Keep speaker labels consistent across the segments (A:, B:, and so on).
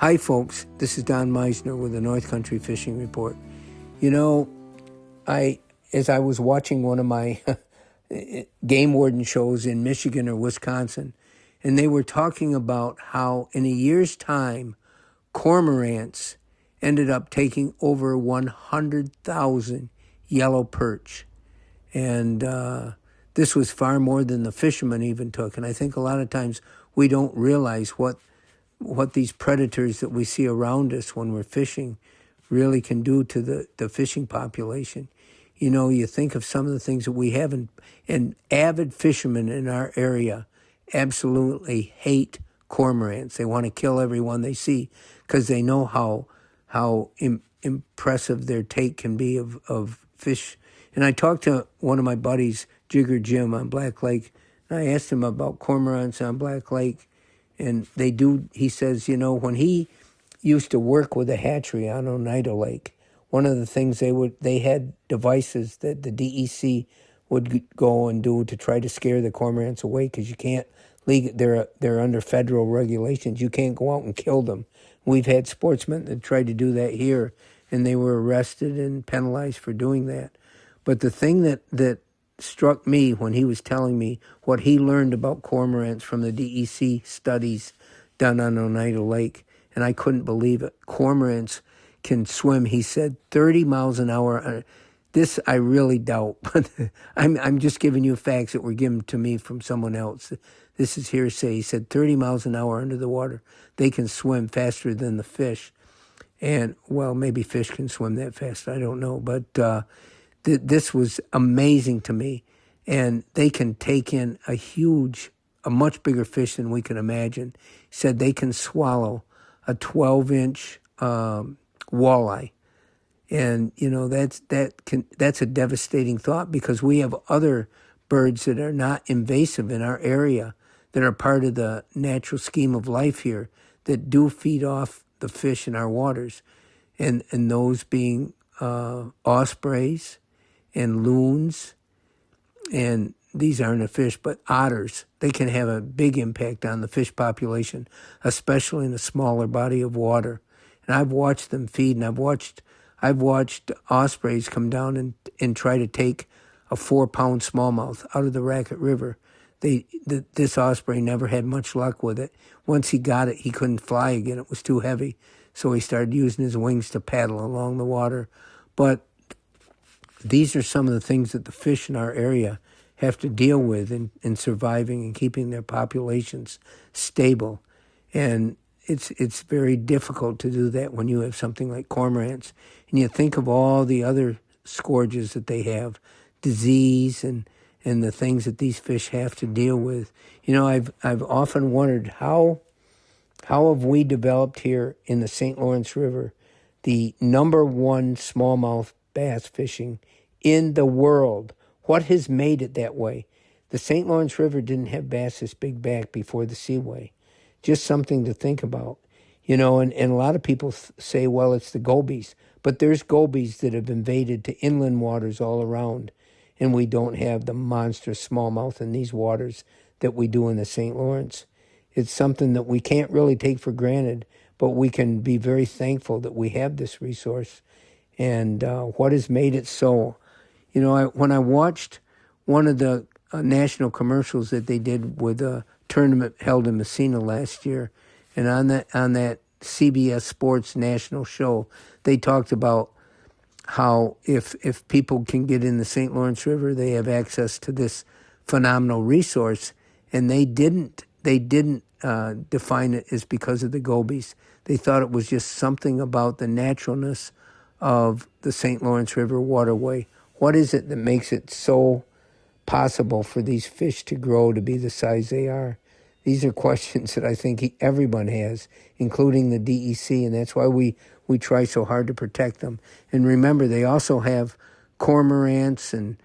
A: Hi, folks. This is Don Meissner with the North Country Fishing Report. You know, as I was watching one of my game warden shows in Michigan or Wisconsin, and they were talking about how in a year's time, cormorants ended up taking over 100,000 yellow perch. And this was far more than the fishermen even took. And I think a lot of times we don't realize what these predators that we see around us when we're fishing really can do to the fishing population. You know, you think of some of the things that we have, and avid fishermen in our area absolutely hate cormorants. They want to kill everyone they see because they know how impressive their take can be of fish. And I talked to one of my buddies, Jigger Jim, on Black Lake, and I asked him about cormorants on Black Lake. And he says, you know, when he used to work with a hatchery on Oneida Lake, one of the things they had devices that the DEC would go and do to try to scare the cormorants away because you can't they're under federal regulations. You can't go out and kill them. We've had sportsmen that tried to do that here, and they were arrested and penalized for doing that. But the thing that struck me when he was telling me what he learned about cormorants from the DEC studies done on Oneida Lake, and I couldn't believe it. Cormorants can swim, he said, 30 miles an hour. This I really doubt, but I'm just giving you facts that were given to me from someone else. This is hearsay. He said 30 miles an hour under the water. They can swim faster than the fish. And, well, maybe fish can swim that fast. I don't know. But this was amazing to me. And they can take in a much bigger fish than we can imagine. He said they can swallow a 12-inch walleye. And, you know, that's a devastating thought because we have other birds that are not invasive in our area that are part of the natural scheme of life here that do feed off the fish in our waters. And those being ospreys and loons, and these aren't a fish, but otters. They can have a big impact on the fish population, especially in a smaller body of water. And I've watched them feed, and I've watched ospreys come down and try to take a 4-pound smallmouth out of the Racket River. This osprey never had much luck with it. Once he got it, he couldn't fly again. It was too heavy. So he started using his wings to paddle along the water. But these are some of the things that the fish in our area have to deal with in surviving and keeping their populations stable. And it's very difficult to do that when you have something like cormorants. And you think of all the other scourges that they have, disease and the things that these fish have to deal with. You know, I've often wondered how have we developed here in the St. Lawrence River the number one smallmouth bass fishing in the world? What has made it that way? The St. Lawrence River didn't have bass this big back before the Seaway. Just something to think about. You know, and a lot of people say, well, it's the gobies. But there's gobies that have invaded to inland waters all around, and we don't have the monstrous smallmouth in these waters that we do in the St. Lawrence. It's something that we can't really take for granted, but we can be very thankful that we have this resource. And what has made it so? You know, when I watched one of the national commercials that they did with a tournament held in Messina last year, and on that CBS Sports national show, they talked about how if people can get in the St. Lawrence River, they have access to this phenomenal resource, and they didn't define it as because of the gobies. They thought it was just something about the naturalness of the St. Lawrence River waterway. What is it that makes it so possible for these fish to grow to be the size they are? These are questions that I think everyone has, including the DEC, and that's why we try so hard to protect them. And remember, they also have cormorants and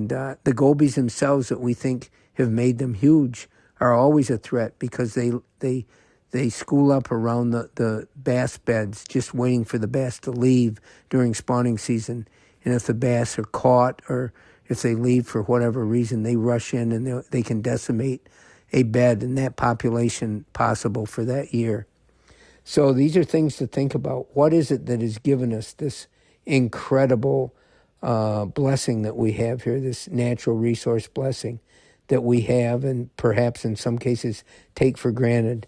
A: the gobies themselves that we think have made them huge are always a threat because they school up around the bass beds, just waiting for the bass to leave during spawning season. And if the bass are caught or if they leave for whatever reason, they rush in and they can decimate a bed and that population possible for that year. So these are things to think about. What is it that has given us this incredible blessing that we have here, this natural resource blessing that we have and perhaps in some cases take for granted?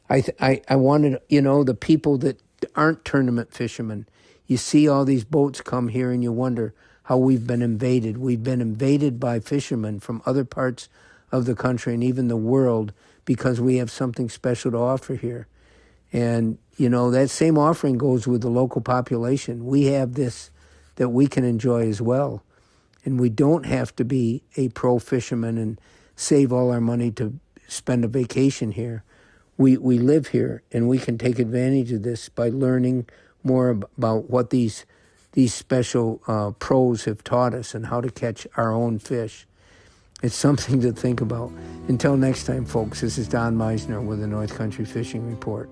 A: I wanted, the people that aren't tournament fishermen, you see all these boats come here and you wonder how we've been invaded. We've been invaded by fishermen from other parts of the country and even the world because we have something special to offer here. And, that same offering goes with the local population. We have this that we can enjoy as well. And we don't have to be a pro fisherman and save all our money to spend a vacation here. We live here, and we can take advantage of this by learning more about what these special pros have taught us and how to catch our own fish. It's something to think about. Until next time, folks, this is Don Meissner with the North Country Fishing Report.